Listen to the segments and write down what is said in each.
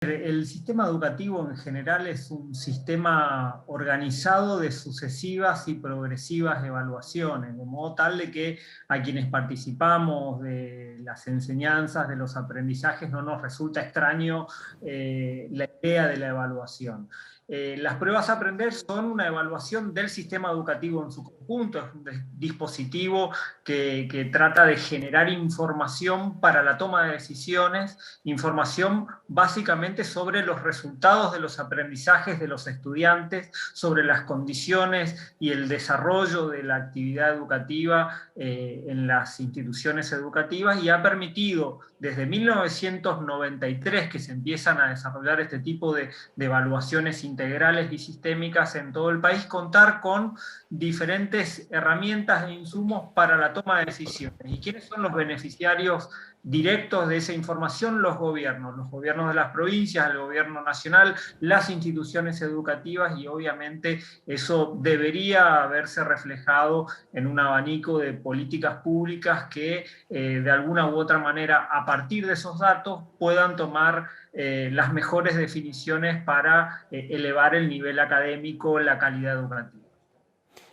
El sistema educativo en general es un sistema organizado de sucesivas y progresivas evaluaciones, de modo tal de que a quienes participamos de las enseñanzas, de los aprendizajes, no nos resulta extraño la idea de la evaluación. Las pruebas a aprender son una evaluación del sistema educativo en su conjunto, es un dispositivo que trata de generar información para la toma de decisiones, información básicamente sobre los resultados de los aprendizajes de los estudiantes, sobre las condiciones y el desarrollo de la actividad educativa en las instituciones educativas, y ha permitido desde 1993 que se empiezan a desarrollar este tipo de evaluaciones integrales y sistémicas en todo el país, contar con diferentes herramientas e insumos para la toma de decisiones. ¿Y quiénes son los beneficiarios directos de esa información? Los gobiernos de las provincias, el gobierno nacional, las instituciones educativas, y obviamente eso debería haberse reflejado en un abanico de políticas públicas que de alguna u otra manera, a partir de esos datos, puedan tomar las mejores definiciones para elevar el nivel académico, la calidad educativa.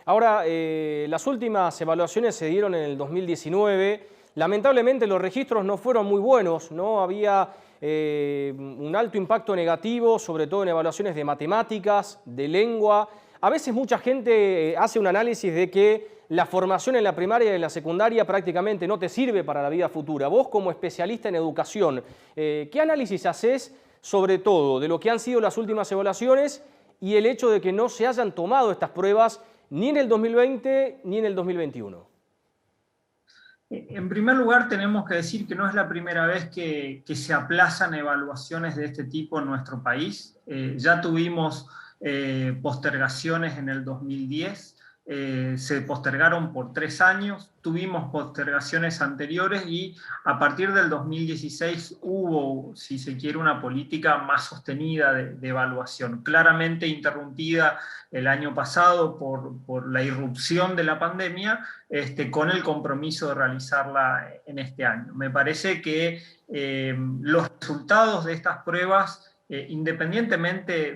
Ahora, las últimas evaluaciones se dieron en el 2019. Lamentablemente los registros no fueron muy buenos, ¿no? Había un alto impacto negativo, sobre todo en evaluaciones de matemáticas, de lengua. A veces mucha gente hace un análisis de que la formación en la primaria y en la secundaria prácticamente no te sirve para la vida futura. Vos, como especialista en educación, ¿qué análisis haces sobre todo de lo que han sido las últimas evaluaciones y el hecho de que no se hayan tomado estas pruebas ni en el 2020 ni en el 2021? En primer lugar, tenemos que decir que no es la primera vez que se aplazan evaluaciones de este tipo en nuestro país. Ya tuvimos postergaciones en el 2010, se postergaron por 3 años, tuvimos postergaciones anteriores y a partir del 2016 hubo, si se quiere, una política más sostenida de evaluación, claramente interrumpida el año pasado por la irrupción de la pandemia, con el compromiso de realizarla en este año. Me parece que los resultados de estas pruebas, independientemente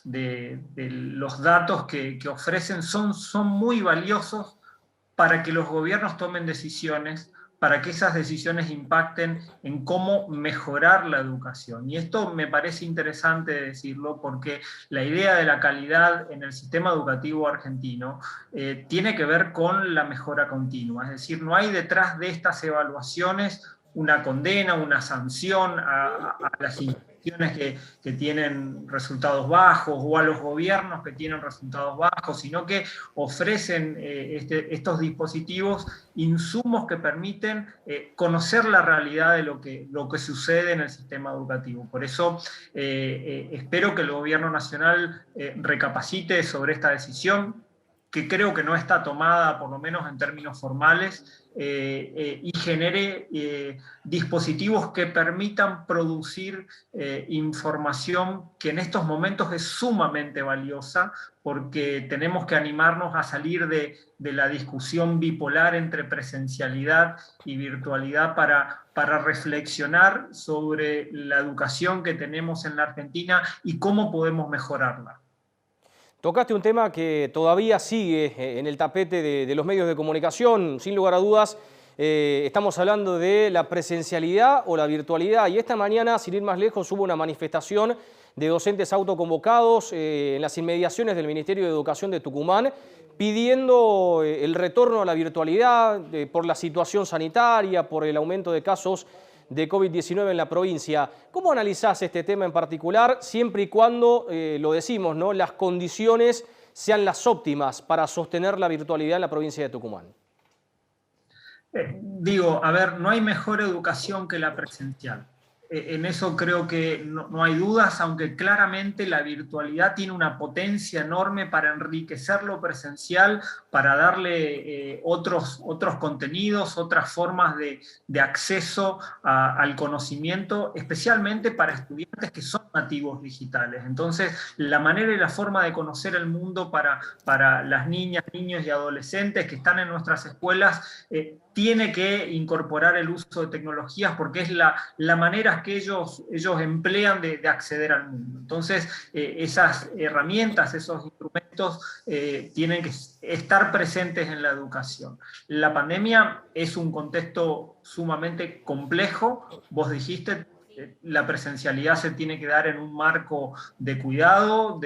de los datos que ofrecen, son muy valiosos para que los gobiernos tomen decisiones, para que esas decisiones impacten en cómo mejorar la educación. Y esto me parece interesante decirlo porque la idea de la calidad en el sistema educativo argentino tiene que ver con la mejora continua. Es decir, no hay detrás de estas evaluaciones una condena, una sanción a las instituciones que tienen resultados bajos o a los gobiernos que tienen resultados bajos, sino que ofrecen estos dispositivos insumos que permiten conocer la realidad de lo que sucede en el sistema educativo. Por eso espero que el gobierno nacional recapacite sobre esta decisión, que creo que no está tomada, por lo menos en términos formales, y genere dispositivos que permitan producir información que en estos momentos es sumamente valiosa, porque tenemos que animarnos a salir de la discusión bipolar entre presencialidad y virtualidad para reflexionar sobre la educación que tenemos en la Argentina y cómo podemos mejorarla. Tocaste un tema que todavía sigue en el tapete de los medios de comunicación, sin lugar a dudas. Estamos hablando de la presencialidad o la virtualidad, y esta mañana, sin ir más lejos, hubo una manifestación de docentes autoconvocados en las inmediaciones del Ministerio de Educación de Tucumán, pidiendo el retorno a la virtualidad por la situación sanitaria, por el aumento de casos de COVID-19 en la provincia. ¿Cómo analizás este tema en particular, siempre y cuando, lo decimos, ¿no?, las condiciones sean las óptimas para sostener la virtualidad en la provincia de Tucumán? A ver, no hay mejor educación que la presencial. En eso creo que no hay dudas, aunque claramente la virtualidad tiene una potencia enorme para enriquecer lo presencial, para darle otros contenidos, otras formas de acceso al conocimiento, especialmente para estudiantes que son nativos digitales. Entonces, la manera y la forma de conocer el mundo para las niñas, niños y adolescentes que están en nuestras escuelas tiene que incorporar el uso de tecnologías, porque es la manera formas que ellos emplean de acceder al mundo. Entonces, esas herramientas, esos instrumentos tienen que estar presentes en la educación. La pandemia es un contexto sumamente complejo. Vos dijiste, la presencialidad se tiene que dar en un marco de cuidado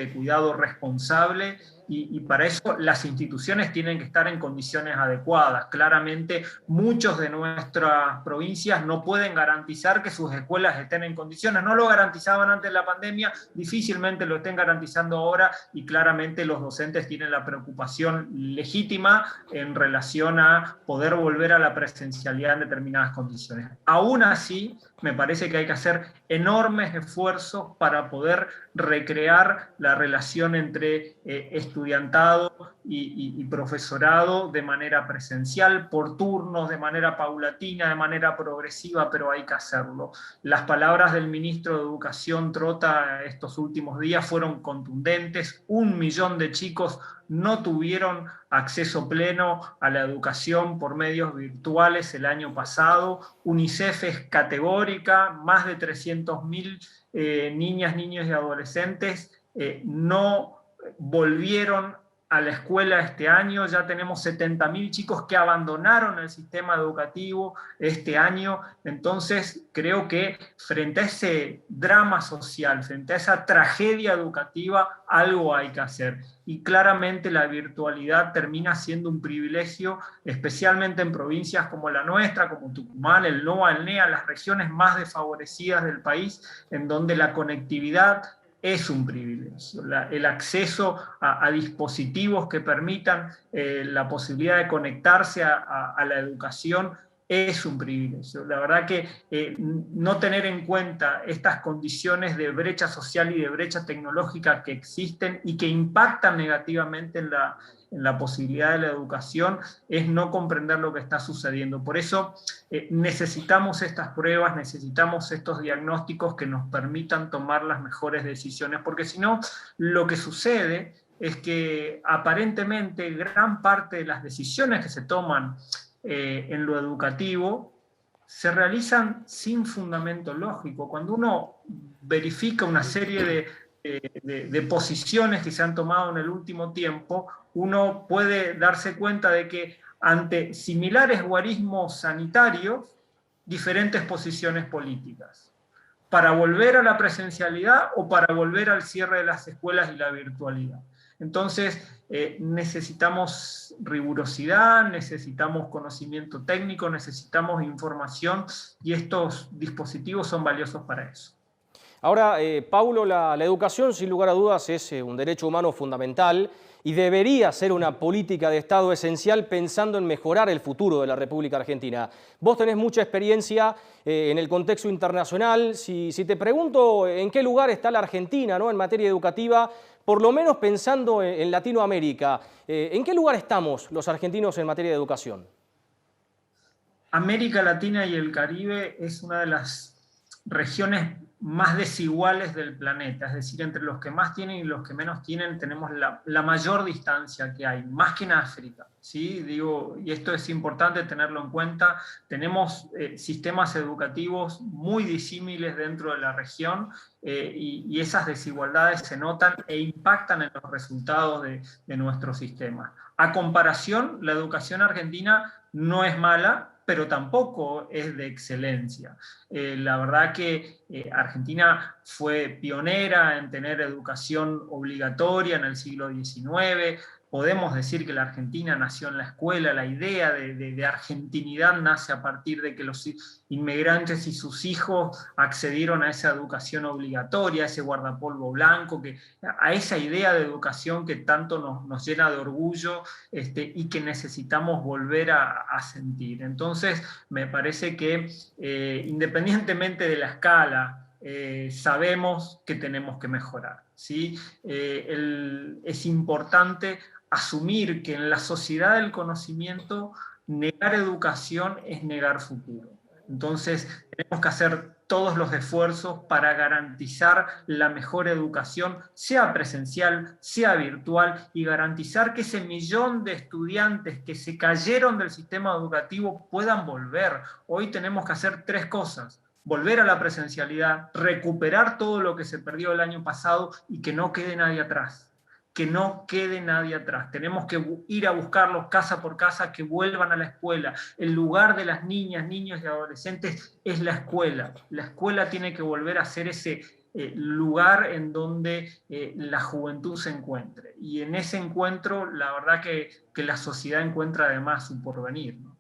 responsable, y para eso las instituciones tienen que estar en condiciones adecuadas. Claramente, muchos de nuestras provincias no pueden garantizar que sus escuelas estén en condiciones. No lo garantizaban antes de la pandemia, difícilmente lo estén garantizando ahora, y claramente los docentes tienen la preocupación legítima en relación a poder volver a la presencialidad en determinadas condiciones. Aún así, me parece que hay que hacer enormes esfuerzos para poder recrear la relación entre estudiantado y profesorado de manera presencial, por turnos, de manera paulatina, de manera progresiva, pero hay que hacerlo. Las palabras del ministro de Educación Trota estos últimos días fueron contundentes. 1 millón de chicos no tuvieron acceso pleno a la educación por medios virtuales el año pasado. UNICEF es categórica, más de 300.000 niñas, niños y adolescentes no volvieron a la escuela este año. Ya tenemos 70.000 chicos que abandonaron el sistema educativo este año. Entonces, creo que frente a ese drama social, frente a esa tragedia educativa, algo hay que hacer. Y claramente la virtualidad termina siendo un privilegio, especialmente en provincias como la nuestra, como Tucumán, el NOA, el NEA, las regiones más desfavorecidas del país, en donde la conectividad es un privilegio. El acceso a dispositivos que permitan la posibilidad de conectarse a la educación es un privilegio. La verdad que no tener en cuenta estas condiciones de brecha social y de brecha tecnológica que existen y que impactan negativamente en la posibilidad de la educación es no comprender lo que está sucediendo. Por eso necesitamos estas pruebas, necesitamos estos diagnósticos que nos permitan tomar las mejores decisiones, porque si no, lo que sucede es que aparentemente gran parte de las decisiones que se toman en lo educativo se realizan sin fundamento lógico. Cuando uno verifica una serie de posiciones que se han tomado en el último tiempo, uno puede darse cuenta de que ante similares guarismos sanitarios, diferentes posiciones políticas, para volver a la presencialidad o para volver al cierre de las escuelas y la virtualidad. Entonces, necesitamos rigurosidad, necesitamos conocimiento técnico, necesitamos información, y estos dispositivos son valiosos para eso. Ahora, Paulo, la educación, sin lugar a dudas, es un derecho humano fundamental y debería ser una política de Estado esencial pensando en mejorar el futuro de la República Argentina. Vos tenés mucha experiencia en el contexto internacional. Si te pregunto en qué lugar está la Argentina, ¿no?, en materia educativa, por lo menos pensando en Latinoamérica, ¿en qué lugar estamos los argentinos en materia de educación? América Latina y el Caribe es una de las regiones más desiguales del planeta, es decir, entre los que más tienen y los que menos tienen tenemos la mayor distancia que hay, más que en África, ¿sí? Digo, y esto es importante tenerlo en cuenta. Tenemos sistemas educativos muy disímiles dentro de la región, y esas desigualdades se notan e impactan en los resultados de nuestro sistema. A comparación, la educación argentina no es mala, pero tampoco es de excelencia. La verdad que Argentina fue pionera en tener educación obligatoria en el siglo XIX. Podemos decir que la Argentina nació en la escuela. La idea de argentinidad nace a partir de que los inmigrantes y sus hijos accedieron a esa educación obligatoria, a ese guardapolvo blanco, a esa idea de educación que tanto nos llena de orgullo, y que necesitamos volver a sentir. Entonces, me parece que independientemente de la escala, sabemos que tenemos que mejorar, ¿sí? Es importante asumir que en la sociedad del conocimiento negar educación es negar futuro. Entonces, tenemos que hacer todos los esfuerzos para garantizar la mejor educación, sea presencial, sea virtual, y garantizar que ese millón de estudiantes que se cayeron del sistema educativo puedan volver. Hoy tenemos que hacer 3 cosas: volver a la presencialidad, recuperar todo lo que se perdió el año pasado y que no quede nadie atrás. Que no quede nadie atrás. Tenemos que ir a buscarlos casa por casa, que vuelvan a la escuela. El lugar de las niñas, niños y adolescentes es la escuela. La escuela tiene que volver a ser ese lugar en donde la juventud se encuentre. Y en ese encuentro, la verdad que la sociedad encuentra además su porvenir, ¿no?